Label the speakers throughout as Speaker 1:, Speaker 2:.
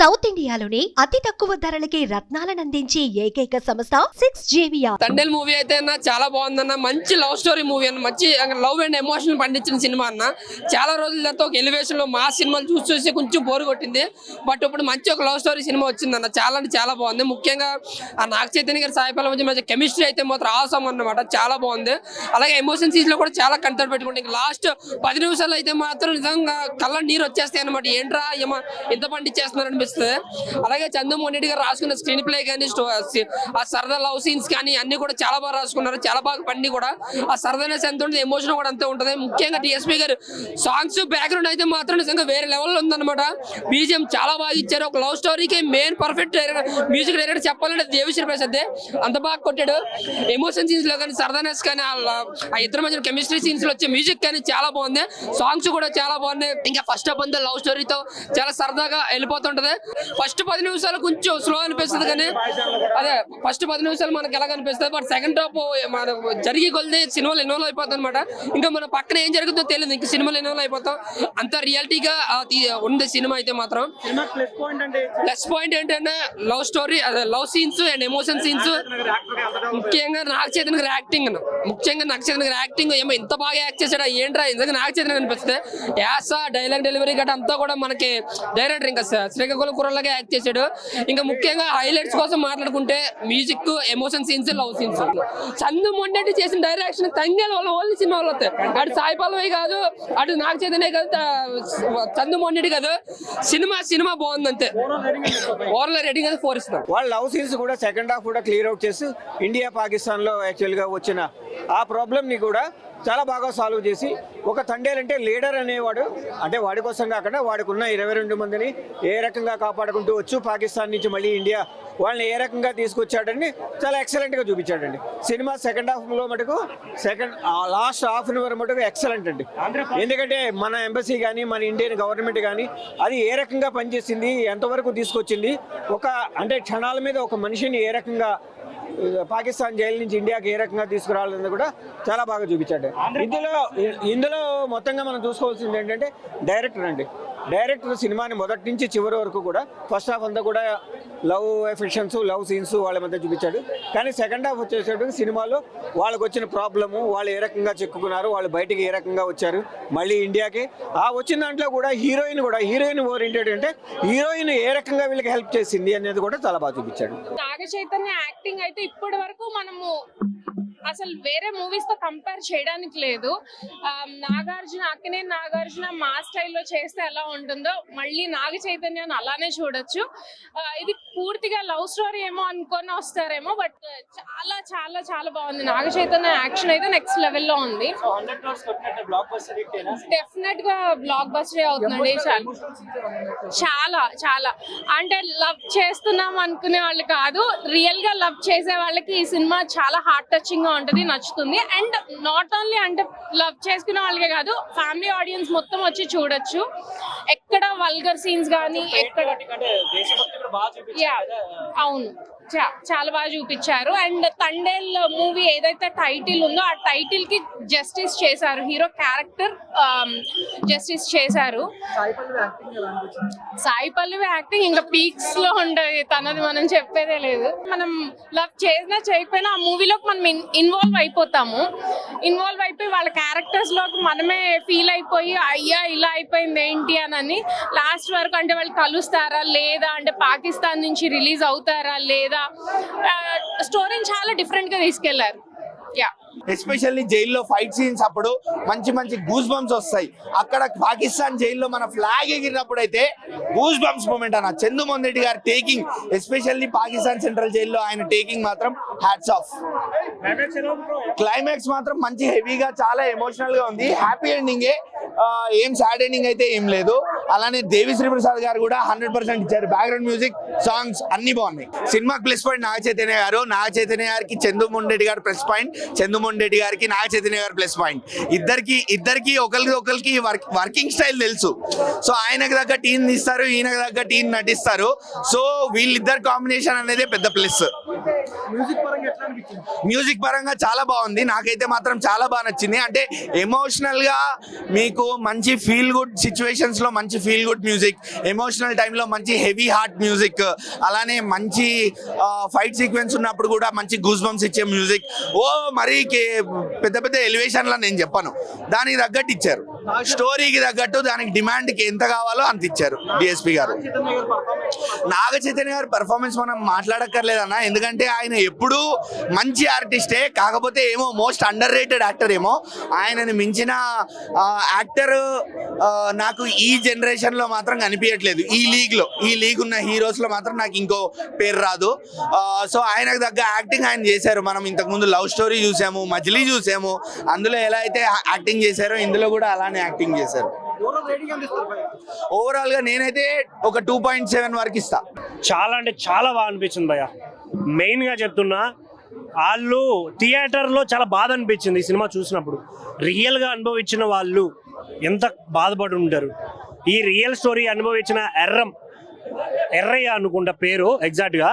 Speaker 1: South ఇండియాలోని అతి తక్కువ ధరలకి రత్నాలను అందించే ఏకైక సంస్థ 6JVR.
Speaker 2: తండేల్ మూవీ అయితే అన్న చాలా బాగుందన్న. మంచి లవ్ స్టోరీ మూవీ అన్న. మంచి లవ్ అండ్ ఎమోషన్ పండించిన సినిమా అన్న. చాలా రోజుల తర్వాత ఒక ఎలివేషన్ లో మా సినిమాలు చూసి కొంచెం బోరు కొట్టింది. బట్ ఇప్పుడు మంచి ఒక లవ్ స్టోరీ సినిమా వచ్చిందన్న. చాలా అంటే చాలా బాగుంది. ముఖ్యంగా ఆ నాగ చైతన్య గారి సాయి పల్లవి మధ్య కెమిస్ట్రీ అయితే మాత్రం ఆసమ్ అన్నమాట. చాలా బాగుంది. అలాగే ఎమోషన్ సీన్స్ లో కూడా చాలా కంటెంట్ పెట్టుకుంటే లాస్ట్ 10 నిమిషాలు అయితే మాత్రం నిజంగా కళ్ళ నీరు వచ్చేస్తాయి అనమాట. ఏంట్రా ఏమో ఎంత పండించేస్తున్నారు అనిపిస్తుంది. అలాగే చంద్రమోహన్ రెడ్డి గారు రాసుకున్న స్క్రీన్ ప్లే కానీ ఆ సరదా లవ్ సీన్స్ కానీ అన్ని కూడా చాలా బాగా రాసుకున్నారు. చాలా బాగా పండి కూడా ఆ సరదానెస్ ఎంత ఉంటుంది, ఎమోషన్ కూడా అంతే ఉంటుంది. ముఖ్యంగా డిఎస్పీ గారు సాంగ్స్ బ్యాక్గ్రౌండ్ అయితే మాత్రం నిజంగా వేరే లెవెల్లో ఉందన్నమాట. బీజిఎం చాలా బాగా ఇచ్చారు. ఒక లవ్ స్టోరీకి మెయిన్ పర్ఫెక్ట్ మ్యూజిక్ డైరెక్టర్ చెప్పాలంటే దేవిశ్రీ ప్రసాద్ అంత బాగా కొట్టాడు. ఎమోషన్ సీన్స్ లో కానీ సరదానెస్ కానీ ఆ ఇద్దరి మధ్య కెమిస్ట్రీ సీన్స్ లో వచ్చే మ్యూజిక్ కానీ చాలా బాగుంది. సాంగ్స్ కూడా చాలా బాగున్నాయి. ఇంకా ఫస్ట్ హాఫ్ అంతా లవ్ స్టోరీతో చాలా సరదాగా వెళ్ళిపోతుంటది. ఫస్ట్ 10 నిమిషాలు కొంచెం స్లో అనిపిస్తుంది కానీ అదే ఫస్ట్ 10 నిమిషాలు మనకి ఎలా కనిపిస్తుంది. బట్ సెకండ్ హాఫ్ మన జరిగి కొలిది సినిమాలు ఇన్వాల్వ్ అయిపోతుంది అనమాట. ఇంకా మన పక్కన ఏం జరుగుతుందో తెలియదు. ఇంకా సినిమాలు ఇన్వాల్వ్ అయిపోతాం. అంత రియాలిటీగా ఉంది సినిమా అయితే మాత్రం. ప్లస్ పాయింట్ ఏంటంటే లవ్ స్టోరీ, అదే love scenes and emotion scenes. ముఖ్యంగా నాగ చైతన్య గారి యాక్టింగ్ ఏమో ఇంత బాగా యాక్ట్ చేశాడు. ఏంట్రా నిజంగా నాగ చైతన్య అనిపిస్తుంది. యాస డైలాగ్ డెలివరీ గట్రా అంతా కూడా మనకి డైరెక్టర్ ఇంకా శ్రీకాకుళం కుర్రలాగా యాక్ట్ చేశాడు. ఇంకా ముఖ్యంగా హైలైట్స్ కోసం మాట్లాడుకుంటే music, emotion scenes, love scenes. Chandu Mondeti చేసిన డైరెక్షన్ తంగేల వాళ్ళు ఓన్లీ సినిమా వాళ్ళు వస్తాయి. అటు సాయి పల్లవి కాదు, అటు నాగ చైతన్య కాదు, చందు మొండెడ్డి కాదు. సినిమా బాగుంది అంతే. ఓవరాల్ రేటింగ్ అయితే 4 ఇస్తాం.
Speaker 3: వాళ్ళ లవ్ సీన్స్ కూడా సెకండ్ హాఫ్ కూడా క్లియర్ అవుట్ చేసి ఇండియా పాకిస్తాన్ లో యాక్చువల్ గా వచ్చిన ఆ ప్రాబ్లం ని కూడా చాలా బాగా సాల్వ్ చేసి ఒక తండేల్ అంటే లీడర్ అనేవాడు, అంటే వాడి కోసం కాకుండా వాడికి ఉన్న 22 మందిని ఏ రకంగా కాపాడుకుంటూ వచ్చు పాకిస్తాన్ నుంచి మళ్ళీ ఇండియా వాళ్ళని ఏ రకంగా తీసుకొచ్చాడని చాలా ఎక్సలెంట్గా చూపించాడండి. సినిమా సెకండ్ హాఫ్లో మటుకు లాస్ట్ హాఫ్ అన్ అవర్ మటుకు ఎక్సలెంట్ అండి. ఎందుకంటే మన ఎంబసీ కానీ మన ఇండియన్ గవర్నమెంట్ కానీ అది ఏ రకంగా పనిచేసింది, ఎంతవరకు తీసుకొచ్చింది, అంటే క్షణాల మీద ఒక మనిషిని ఏ రకంగా పాకిస్తాన్ జైలు నుంచి ఇండియాకి ఏ రకంగా తీసుకురావాలని కూడా చాలా బాగా చూపించాడు. ఇందులో మొత్తంగా మనం చూసుకోవాల్సింది ఏంటంటే డైరెక్టర్ సినిమాని మొదటి నుంచి చివరి వరకు కూడా ఫస్ట్ హాఫ్ అంతా కూడా లవ్ ఎఫెక్షన్స్, లవ్ సీన్స్ వాళ్ళ మధ్య చూపించాడు. కానీ సెకండ్ హాఫ్ వచ్చేసరికి సినిమాలో వాళ్ళకు వచ్చిన ప్రాబ్లము, వాళ్ళు ఏ రకంగా చిక్కుకున్నారు, వాళ్ళు బయటికి ఏ రకంగా వచ్చారు మళ్ళీ ఇండియాకి, ఆ వచ్చిన దాంట్లో కూడా హీరోయిన్ ఓరియంటెడ్ అంటే హీరోయిన్ ఏ రకంగా వీళ్ళకి హెల్ప్ చేసింది అనేది కూడా చాలా బాగా చూపించాడు.
Speaker 4: నాగ చైతన్య యాక్టింగ్ అయితే ఇప్పటి వరకు మనము అసలు వేరే మూవీస్ తో కంపేర్ చేయడానికి లేదు. నాగార్జున మా స్టైల్లో చేస్తే ఎలా ఉంటుందో మళ్ళీ నాగ చైతన్యాన్ని అలానే చూడొచ్చు. ఇది పూర్తిగా లవ్ స్టోరీ ఏమో అనుకొని వస్తారేమో, బట్ చాలా చాలా చాలా బాగుంది. నాగ చైతన్య యాక్షన్ అయితే నెక్స్ట్ లెవెల్లో ఉంది. డెఫినెట్ గా బ్లాక్ బస్టర్ అవుతుందండి. చాలా చాలా అంటే లవ్ చేస్తున్నాం అనుకునే వాళ్ళు కాదు, రియల్ గా లవ్ చేసే వాళ్ళకి ఈ సినిమా చాలా హార్ట్ టచింగ్ గా ఉంటది, నచ్చుతుంది. అండ్ నాట్ ఓన్లీ అంటే లవ్ చేసుకునే వాళ్ళకే కాదు, ఫ్యామిలీ ఆడియన్స్ మొత్తం వచ్చి చూడొచ్చు. ఎక్కడ వల్గర్ సీన్స్ కానీ ఎక్కడ అవును చాలా బాగా చూపించారు. అండ్ తండేల్ మూవీ ఏదైతే టైటిల్ ఉందో ఆ టైటిల్ కి జస్టిస్ చేశారు, హీరో క్యారెక్టర్ జస్టిస్ చేశారు. సాయి పల్లవి యాక్టింగ్ ఇంకా పీక్స్ లో ఉండదు, తనది మనం చెప్పేదే లేదు. మనం లవ్ చేసినా చేయకపోయినా ఆ మూవీలోకి మనం ఇన్వాల్వ్ అయిపోయి వాళ్ళ క్యారెక్టర్స్ లోకి మనమే ఫీల్ అయిపోయి అయ్యా ఇలా అయిపోయింది ఏంటి అని లాస్ట్ వరకు అంటే వాళ్ళు కలుస్తారా లేదా, అంటే పాకిస్తాన్ నుంచి రిలీజ్ అవుతారా లేదా, స్టోరీని చాలా డిఫరెంట్ గా తీసుకెళ్లారు.
Speaker 5: ఎస్పెషల్లీ జైల్లో ఫైట్ సీన్స్ అప్పుడు మంచి గూస్ బంప్స్ వస్తాయి. అక్కడ పాకిస్తాన్ జైల్లో మన ఫ్లాగ్ ఎగిరినప్పుడు అయితే గూస్ బంప్స్ మూమెంట్ అన్న. చంద్రమోహన్ రెడ్డి గారు టేకింగ్, ఎస్పెషల్లీ పాకిస్తాన్ సెంట్రల్ జైల్లో ఆయన టేకింగ్ మాత్రం హ్యాట్స్ ఆఫ్. క్లైమాక్స్ మాత్రం మంచి హెవీగా చాలా ఎమోషనల్ గా ఉంది. హ్యాపీ ఎండింగే, ఏం సాడ్ ఎండింగ్ అయితే ఏం లేదు. అలానే దేవిశ్రీ ప్రసాద్ గారు కూడా 100% ఇచ్చారు. బ్యాక్గ్రౌండ్ మ్యూజిక్, సాంగ్స్ అన్ని బాగున్నాయి. సినిమాకి ప్లస్ పాయింట్ నాగ చైతన్య గారికి చంద్రమోహన్ రెడ్డి గారు ప్లస్ పాయింట్, చంద్రమోహన్ రెడ్డి గారికి నాగ చైతన్య గారు ప్లస్ పాయింట్. ఇద్దరికి ఒకరికి వర్కింగ్ స్టైల్ తెలుసు. సో ఆయనకు తగ్గ టీం తీస్తారు, ఈయనకు తగ్గ టీం నటిస్తారు. సో వీళ్ళిద్దరు కాంబినేషన్ అనేది పెద్ద ప్లస్. మ్యూజిక్ పరంగా చాలా బాగుంది. నాకైతే మాత్రం చాలా బాగా నచ్చింది. అంటే ఎమోషనల్ గా మీకు మంచి ఫీల్ గుడ్ సిచ్యువేషన్స్ లో మంచి మంచి ఫీల్ గుడ్ మ్యూజిక్, ఎమోషనల్ టైంలో మంచి హెవీ హార్ట్ మ్యూజిక్, అలానే మంచి ఫైట్ సీక్వెన్స్ ఉన్నప్పుడు కూడా మంచి గూస్ బంప్స్ ఇచ్చే మ్యూజిక్. మరీ పెద్ద పెద్ద ఎలివేషన్లో నేను చెప్పను, దానికి తగ్గట్టు ఇచ్చారు. స్టోరీకి తగ్గట్టు దానికి డిమాండ్కి ఎంత కావాలో అంత ఇచ్చారు డిఎస్పి గారు. నాగ చైతన్య గారు పర్ఫార్మెన్స్ మనం మాట్లాడక్కర్లేదన్న, ఎందుకంటే ఆయన ఎప్పుడూ మంచి ఆర్టిస్టే, కాకపోతే ఏమో మోస్ట్ అండర్ రేటెడ్ యాక్టర్ ఏమో. ఆయనని మించిన యాక్టర్ నాకు ఈ జనరేషన్లో మాత్రం కనిపించట్లేదు. ఈ లీగ్ ఉన్న హీరోస్లో మాత్రం నాకు ఇంకో పేరు రాదు. సో ఆయనకు తగ్గ యాక్టింగ్ ఆయన చేశారు. మనం ఇంతకుముందు లవ్ స్టోరీ చూసాము, మజిలీ చూసాము, అందులో ఎలా అయితే యాక్టింగ్ చేశారో ఇందులో కూడా అలానే యాక్టింగ్ చేశారు. ఓవరాల్ గా నేనైతే ఒక 2.7 వరకు ఇస్తా.
Speaker 6: చాలా అంటే చాలా బాగా అనిపించింది భయ్య. మెయిన్ గా చెప్తున్నా, వాళ్ళు థియేటర్లో చాలా బాధ అనిపించింది ఈ సినిమా చూసినప్పుడు. రియల్ గా అనుభవించిన వాళ్ళు ఎంత బాధపడి ఉంటారు. ఈ రియల్ స్టోరీ అనుభవించిన ఎర్రయ్య అనుకుంటా పేరు ఎగ్జాక్ట్ గా,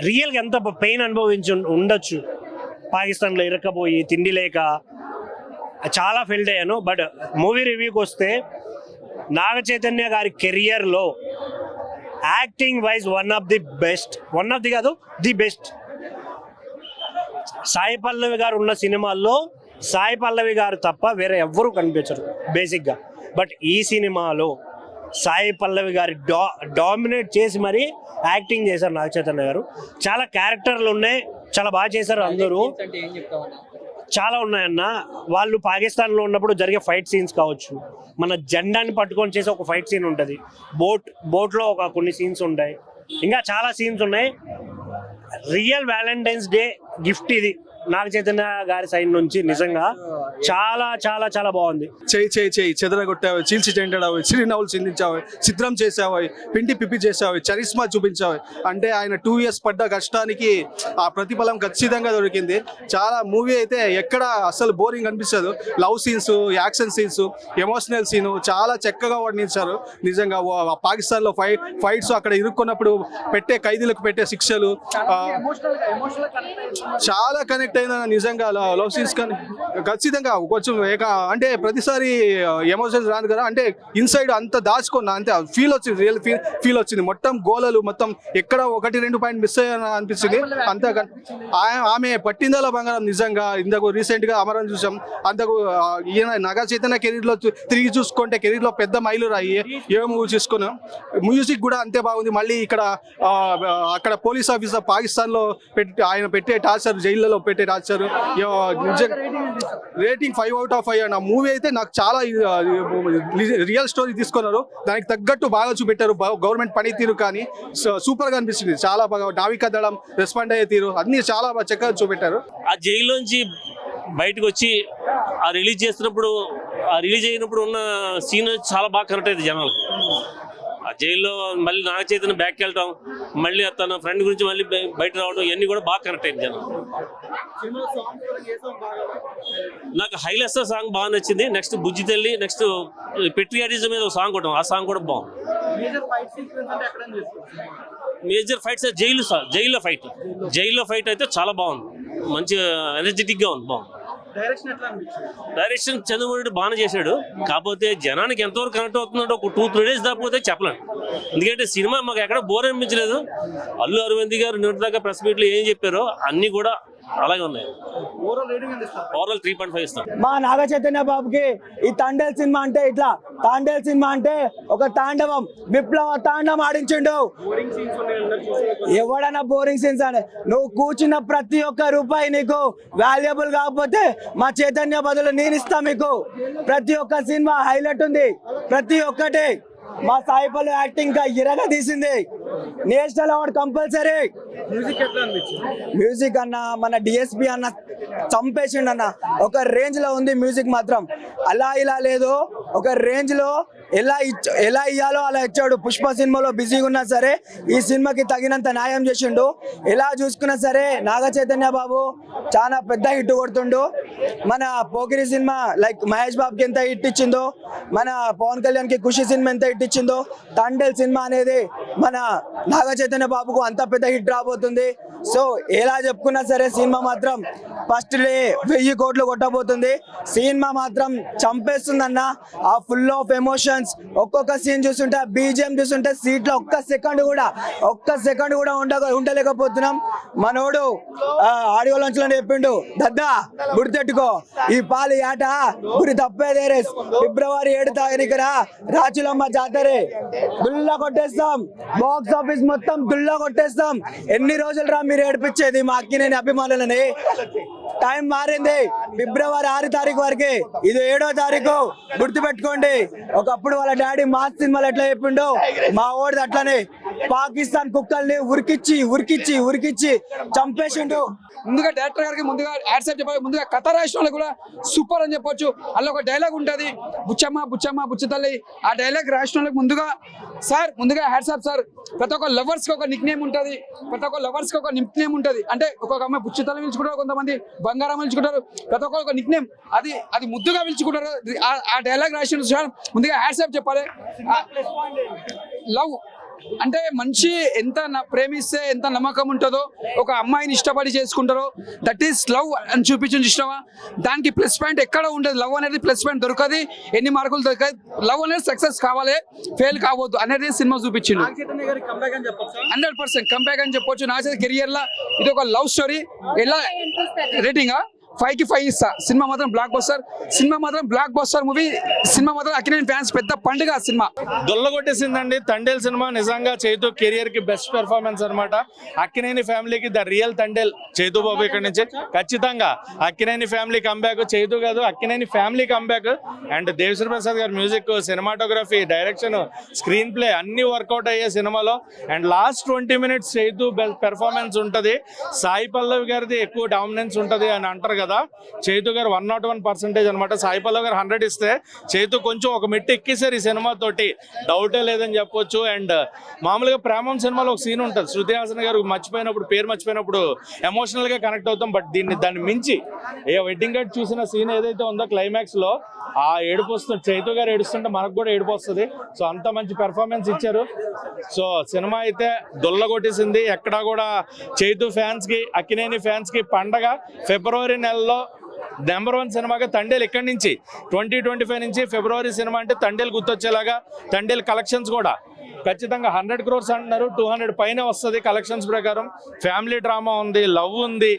Speaker 6: రియల్ గా ఎంత పెయిన్ అనుభవించి ఉండొచ్చు. పాకిస్తాన్లో ఇరక్కపోయి తిండి లేక చాలా ఫీల్ అయ్యాను. బట్ మూవీ రివ్యూకి వస్తే నాగ చైతన్య గారి కెరియర్లో acting wise one of the best. Sai Pallavi గారు ఉన్న సినిమాల్లో సాయి పల్లవి గారు తప్ప వేరే ఎవ్వరూ కనిపించరు బేసిక్గా. బట్ ఈ సినిమాలో సాయి పల్లవి గారి డామినేట్ చేసి మరీ యాక్టింగ్ చేశారు నాగ చైతన్య గారు. చాలా క్యారెక్టర్లు ఉన్నాయి, చాలా బాగా చేశారు అందరూ. చాలా ఉన్నాయన్న. వాళ్ళు పాకిస్తాన్లో ఉన్నప్పుడు జరిగే ఫైట్ సీన్స్ కావచ్చు, మన జెండాని పట్టుకొని చేసే ఒక ఫైట్ సీన్ ఉంటుంది, బోట్లో కొన్ని సీన్స్ ఉంటాయి, ఇంకా చాలా సీన్స్ ఉన్నాయి. రియల్ వ్యాలంటైన్స్ డే గిఫ్ట్ ఇది నాగ చైతన్య గారి సైడ్ నుంచి. నిజంగా చాలా చాలా చాలా బాగుంది.
Speaker 7: చేయి చెదరగొట్టావు, చీల్చి చెండావు, చిరునవ్వులు చిందించావు, చిత్రం చేసావు, పిండి పిప్పి చేసావు, చరిస్మా చూపించావు. అంటే ఆయన 2 years పడ్డ కష్టానికి ఆ ప్రతిఫలం ఖచ్చితంగా దొరికింది. చాలా మూవీ అయితే ఎక్కడ అసలు బోరింగ్ అనిపించదు. Love scenes, action scenes, emotional scene చాలా చక్కగా వర్ణించారు. నిజంగా పాకిస్తాన్లో ఫైట్స్, అక్కడ ఇరుక్కున్నప్పుడు ఖైదీలకు పెట్టే శిక్షలు చాలా కనెక్ట్ అయినా. నిజంగా లవ్ సీన్స్ కానీ ఖచ్చితంగా కొంచెం అంటే ప్రతిసారి ఎమోషన్స్ రాదు కదా, అంటే ఇన్సైడ్ అంత దాచుకున్నా అంతే ఫీల్ వచ్చింది, రియల్ ఫీల్ వచ్చింది. మొత్తం గోలలు మొత్తం ఎక్కడ 1-2 పాయింట్ మిస్ అయ్యాను అనిపించింది. అంతా ఆమె పట్టిందల బంగారం. నిజంగా ఇంతకు రీసెంట్ గా అమరం చూసాం. అంతకు ఈయన నాగ చైతన్య కెరీర్ లో తిరిగి చూసుకుంటే కెరీర్ లో పెద్ద మైలురాయి. ఏ మూవీ చూసుకున్నాం, మ్యూజిక్ కూడా అంతే బాగుంది. మళ్ళీ అక్కడ పోలీస్ ఆఫీసర్ పాకిస్తాన్ లో ఆయన పెట్టే టార్చర్, జైళ్లలో పెట్టే టార్చర్, రేటింగ్ 5 out of 5 అన్న. మూవీ అయితే నాకు చాలా రియల్ స్టోరీ తీసుకున్నారు, దానికి తగ్గట్టు బాగా చూపెట్టారు. గవర్నమెంట్ పనితీరు కానీ సూపర్ గా అనిపిస్తుంది. చాలా బాగా నావికా దళం రెస్పాండ్ అయ్యే తీరు అన్ని చాలా బాగా చక్కగా చూపెట్టారు.
Speaker 8: ఆ జైల్లోంచి బయటకు వచ్చి ఆ రిలీజ్ అయినప్పుడు ఉన్న సీన్ చాలా బాగా కనెక్ట్ అయింది జనాలకు. ఆ జైల్లో మళ్ళీ నాగ చైతన్య బ్యాక్కి వెళ్ళటం, మళ్ళీ తన ఫ్రెండ్ గురించి మళ్ళీ బయట రావడం, ఇవన్నీ కూడా బాగా కనెక్ట్ అయింది జనం. నాకు హైలెస్సా సాంగ్ బాగా నచ్చింది. నెక్స్ట్ బుజ్జి తల్లి, నెక్స్ట్ పెట్రియాటిజం మీద ఒక సాంగ్ కూడా, ఆ సాంగ్ కూడా బాగుంది. మేజర్ ఫైట్స్ జైల్లో ఫైట్ అయితే చాలా బాగుంది, మంచి ఎనర్జెటిక్ గా ఉంది, బాగుంది. డైరెక్షన్ చంద్రబాబు బాగానే చేశాడు. కాకపోతే జనానికి ఎంతవరకు కనెక్ట్ అవుతుందో ఒక 2-3 days దాకపోతే చెప్పలేను. ఎందుకంటే సినిమా మాకు ఎక్కడ బోర్ అనిపించలేదు. అల్లు అరవింద్ గారు నిన్నటి దాకా ప్రెస్ మీట్లో ఏం చెప్పారో అన్ని కూడా అలాగే ఉన్నాయి. ఓవరాల్ 3.5 ఇస్తాం.
Speaker 9: మా నాగ చైతన్య బాబుకి ఈ తాండేల్ సినిమా అంటే ఇట్లా, తాండేల్ సినిమా అంటే ఒక తాండవం, విప్లవ తాండవం ఆడించిండు. ఎవడన్నా బోరింగ్ సీన్స్ అంటే నువ్వు కూర్చున్న ప్రతి ఒక్క రూపాయి నీకు వాల్యుబుల్ కాకపోతే మా చైతన్య బదులు నేను ఇస్తా మీకు. ప్రతి ఒక్క సినిమా హైలైట్ ఉంది, ప్రతి ఒక్కటి. మా సాయి పల్లవి యాక్టింగ్ ఇరగా తీసింది, నేషనల్ అవార్డు కంపల్సరీ. మ్యూజిక్ అన్న మన డిఎస్పి అన్న చంపేసిండు అన్న. ఒక రేంజ్ లో ఉంది మ్యూజిక్ మాత్రం, అలా ఇలా లేదు, ఒక రేంజ్ లో ఎలా ఇయ్యాలో అలా ఇచ్చాడు. పుష్ప సినిమాలో బిజీగా ఉన్నా సరే ఈ సినిమాకి తగినంత న్యాయం చేసిండు. ఎలా చూసుకున్నా సరే నాగ చైతన్య బాబు చాలా పెద్ద హిట్ కొడుతుండు. మన పోకిరి సినిమా లైక్ మహేష్ బాబుకి ఎంత హిట్ ఇచ్చిందో, మన పవన్ కళ్యాణ్ కి ఖుషి సినిమా ఎంత హిట్ ఇచ్చిందో, తాండేల్ సినిమా అనేది మన నాగ చైతన్య బాబుకు అంత పెద్ద హిట్ రాబోతుంది. సో ఎలా చెప్పుకున్నా సరే సినిమా మాత్రం ఫస్ట్ డే 1000 కోట్లు కొట్టబోతుంది. సినిమా మాత్రం చంపేస్తుందన్న. ఆ ఫుల్ ఆఫ్ ఎమోషన్స్, ఒక్కొక్క సీన్ చూస్తుంటే, ఆ బీజిఎం చూస్తుంటే సీట్లో ఒక్క సెకండ్ కూడా ఉండలేకపోతున్నాం. మనోడు ఆడియో లాంచ్ లో చెప్పిండు, దద్దా గుర్తెట్టుకో ఈ పాలి ఆట గురి తప్పేదేరే, ఫిబ్రవరి 7 తారీఖున రాచులమ్మ జాతరే దుల్లా కొట్టేస్తాం, బాక్స్ ఆఫీస్ మొత్తం దుల్లా కొట్టేస్తాం. ఎన్ని రోజులు రా మీరు ఏడిపించేది మా అక్కినేని అభిమానులని? టైం మారింది, ఫిబ్రవరి 6 తారీఖు వరకే, ఇది 7వ తారీఖు. గుర్తు పెట్టుకోండి. ఒకప్పుడు వాళ్ళ డాడీ మాస్ సినిమాలు ఎట్లా చెప్పిండు, మా ఓడిది అట్లనే పాకిస్తాన్ కుక్కల్ని ఉరికిచ్చి చంపేసిండు.
Speaker 10: ముందుగా డైరెక్టర్ గారికి ముందుగా యాడ్సెప్ చెప్పాలి. ముందుగా కథ రాసిన వాళ్ళు కూడా సూపర్ అని చెప్పొచ్చు. అందులో ఒక డైలాగ్ ఉంటుంది, బుచ్చమ్మ బుచ్చతల్లి. ఆ డైలాగ్ రాసిన వాళ్ళకి ముందుగా హ్యాట్సాప్ సార్. ప్రతి ఒక్క లవర్స్ కి ఒక నిక్ నేమ్ ఉంటుంది, అంటే ఒక్కొక్క అమ్మాయి బుచ్చతల్లి పిలుచుకుంటారు, కొంతమంది బంగారం పిలుచుకుంటారు, ప్రతి ఒక్కరు ఒక నిక్ నేమ్ అది ముద్దుగా పిలుచుకుంటారు. ఆ డైలాగ్ రాసిన సార్ ముందుగా హ్యాట్సాప్ చెప్పాలి. లవ్ అంటే మనిషి ఎంత ప్రేమిస్తే ఎంత నమ్మకం ఉంటుందో, ఒక అమ్మాయిని ఇష్టపడి చేసుకుంటారో, దట్ ఈస్ లవ్ అని చూపించింది ఇష్టమా. దానికి ప్లస్ పాయింట్ ఎక్కడ ఉంటుంది. లవ్ అనేది ప్లస్ పాయింట్ దొరకదు, ఎన్ని మార్కులు దొరకదు. లవ్ అనేది సక్సెస్ కావాలి, ఫెయిల్ కావద్దు అనేది సినిమా చూపించింది. 100% కంబ్యాక్ అని చెప్పొచ్చు. నా కెరియర్ లో ఇది ఒక లవ్ స్టోరీ. ఎలా రేటింగ్ 5కి 5 ఇస్తా. సినిమా మాత్రం బ్లాక్ బస్టర్ మూవీ. సినిమా మాత్రం అక్కినేని ఫ్యాన్స్ పెద్ద పండుగ సినిమా.
Speaker 11: దొల్లగొట్టేసిందండి తండేల్ సినిమా. నిజంగా చైతు కెరియర్ కి బెస్ట్ పెర్ఫార్మెన్స్ అనమాట. అక్కినేని ఫ్యామిలీకి ద రియల్ తండేల్ చైతు బాబు. ఇక్కడ నుంచి ఖచ్చితంగా అక్కినేని ఫ్యామిలీ కంబ్యాక్, చైతు కాదు Akkineni family comeback. And Devi Sri Prasad గారి music, cinematography, direction, screenplay అన్ని వర్కౌట్ అయ్యే సినిమాలో. And last 20 minutes Chaitu performance ఉంటుంది. సాయి పల్లవి గారిది ఎక్కువ డామినెన్స్ ఉంటుంది అని అంటారు కదా. చైతు గారు 101% అనమాట. సాయి పల్లవి గారు 100 ఇస్తే చైతు కొంచెం ఒక మెట్టు ఎక్కేసారు ఈ సినిమా తోటి, డౌటే లేదని చెప్పొచ్చు. అండ్ మామూలుగా ప్రేమం సినిమాలో ఒక సీన్ ఉంటుంది, శృతి హాసన్ గారు పేరు మర్చిపోయినప్పుడు ఎమోషనల్ గా కనెక్ట్ అవుతాం. బట్ దాన్ని మించి వెడ్డింగ్ కార్డ్ చూసిన సీన్ ఏదైతే ఉందో క్లైమాక్స్ లో, ఆ ఏడుపు వస్తుంది, చైతు గారు ఏడుస్తుంటే మనకు కూడా ఏడుపు వస్తుంది. సో అంత మంచి పెర్ఫార్మెన్స్ ఇచ్చారు. సో సినిమా అయితే దొల్లగొట్టేసింది. ఎక్కడా కూడా చైతు ఫ్యాన్స్ కి, అక్కినేని ఫ్యాన్స్ కి పండగ. ఫిబ్రవరి నెలలో నెంబర్ 1 సినిమాగా తండేల్ ఇక్కడి నుంచి 2025 నుంచి ఫిబ్రవరి సినిమా అంటే తండేల్ గుర్తొచ్చేలాగా. తండేల్ కలెక్షన్స్ కూడా ఖచ్చితంగా 100 crores అంటున్నారు, 200 పైన వస్తుంది కలెక్షన్స్ ప్రకారం. ఫ్యామిలీ డ్రామా ఉంది, లవ్ ఉంది,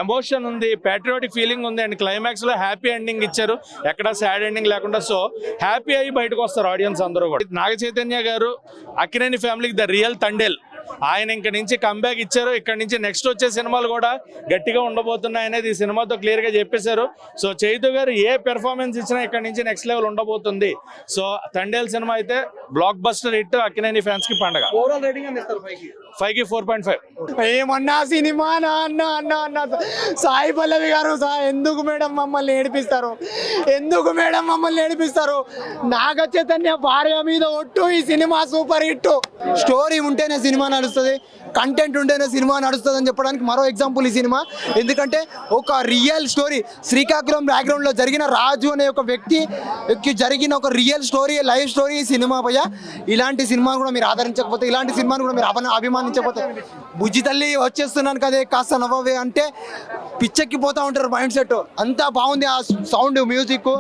Speaker 11: ఎమోషన్ ఉంది, ప్యాట్రియాటిక్ ఫీలింగ్ ఉంది. అండ్ క్లైమాక్స్ లో హ్యాపీ ఎండింగ్ ఇచ్చారు, ఎక్కడ సాడ్ ఎండింగ్ లేకుండా. సో హ్యాపీ అయ్యి బయటకు వస్తారు ఆడియన్స్ అందరూ కూడా. నాగ చైతన్య గారు అక్కినేని ఫ్యామిలీకి ద రియల్ తండేల్. ఆయన ఇంక నుంచి కంబ్యాక్ ఇచ్చారు. ఇక్కడ నుంచి నెక్స్ట్ వచ్చే సినిమాలు కూడా గట్టిగా ఉండబోతున్నాయి అనేది ఈ సినిమాతో క్లియర్ గా చెప్పేశారు. సో చైతు గారు ఏ పెర్ఫార్మెన్స్ ఇచ్చినా ఇక్కడ నుంచి నెక్స్ట్ లెవెల్ ఉండబోతుంది. సో తండేల్ సినిమా అయితే block buster hit, Akkineni fans కి పండగ. 5కి 4.5.
Speaker 9: ఏమన్నా సినిమా అన్న సాయి పల్లవి గారు ఎందుకు మేడం మమ్మల్ని ఏడిపిస్తారు? నాగ చైతన్య భార్య మీద ఒట్టు. ఈ సినిమా సూపర్ హిట్. స్టోరీ ఉంటేనే సినిమా నడుస్తుంది, కంటెంట్ ఉంటేనే సినిమా నడుస్తుంది అని చెప్పడానికి మరో ఎగ్జాంపుల్ ఈ సినిమా. ఎందుకంటే ఒక రియల్ స్టోరీ, శ్రీకాకుళం బ్యాక్గ్రౌండ్ లో జరిగిన రాజు అనే ఒక వ్యక్తికి జరిగిన ఒక రియల్ స్టోరీ, లైఫ్ స్టోరీ ఈ సినిమా పయ్య. ఇలాంటి సినిమాను కూడా మీరు ఆదరించకపోతే, ఇలాంటి సినిమాను కూడా మీరు అభిమానించకపోతే, బుజ్జి తల్లి వచ్చేస్తున్నాను కదే కాస్త నవ్వవే అంటే పిచ్చెక్కిపోతూ ఉంటారు మైండ్ సెట్. అంతా బాగుంది. ఆ సౌండ్, మ్యూజిక్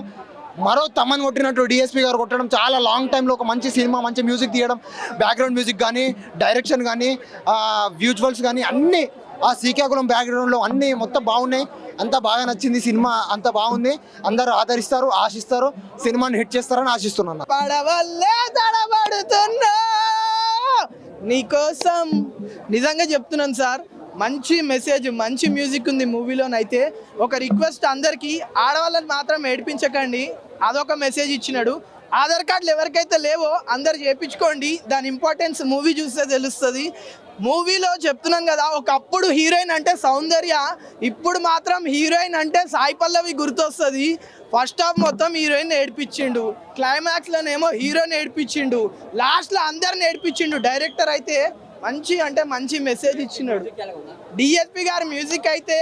Speaker 9: మరో తమ్మని కొట్టినట్టు డిఎస్పీ గారు కొట్టడం. చాలా లాంగ్ టైంలో ఒక మంచి సినిమా, మంచి మ్యూజిక్ తీయడం, బ్యాక్గ్రౌండ్ మ్యూజిక్ కానీ, డైరెక్షన్ కానీ, విజువల్స్ కానీ అన్నీ, ఆ శ్రీకాకుళం బ్యాక్గ్రౌండ్లో అన్నీ మొత్తం బాగున్నాయి. అంతా బాగా నచ్చింది సినిమా, అంత బాగుంది. అందరూ ఆదరిస్తారు, ఆశిస్తారు, సినిమాని హిట్ చేస్తారని ఆశిస్తున్నాను.
Speaker 12: నీకోసం నిజంగా చెప్తున్నాను సార్, మంచి మెసేజ్, మంచి మ్యూజిక్ ఉంది మూవీలోనైతే. ఒక రిక్వెస్ట్ అందరికీ, ఆడవాళ్ళని మాత్రం ఏడిపించకండి, అదొక మెసేజ్ ఇచ్చినాడు. ఆధార్ కార్డులు ఎవరికైతే లేవో అందరు చేయించుకోండి, దాని ఇంపార్టెన్స్ మూవీ చూస్తే తెలుస్తుంది. మూవీలో చెప్తున్నాను కదా, ఒకప్పుడు హీరోయిన్ అంటే సౌందర్య, ఇప్పుడు మాత్రం హీరోయిన్ అంటే సాయి పల్లవి గుర్తొస్తుంది. ఫస్ట్ హాఫ్ మొత్తం హీరోయిన్ ఏడిపించిండు, క్లైమాక్స్లోనేమో హీరోని ఏడిపించిండు, లాస్ట్లో అందరిని ఏడిపించిండు. డైరెక్టర్ అయితే మంచి మెసేజ్ ఇచ్చినాడు. డిఎస్పి గారి మ్యూజిక్ అయితే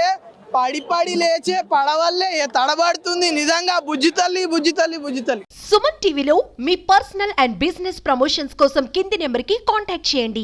Speaker 12: పడి లేచే పడవల్లే తడబడుతుంది. నిజంగా బుజ్జి తల్లి.
Speaker 1: సుమన్ టీవీలో మీ పర్సనల్ అండ్ బిజినెస్ ప్రమోషన్స్ కోసం కింది నెంబర్కి కాంటాక్ట్ చేయండి.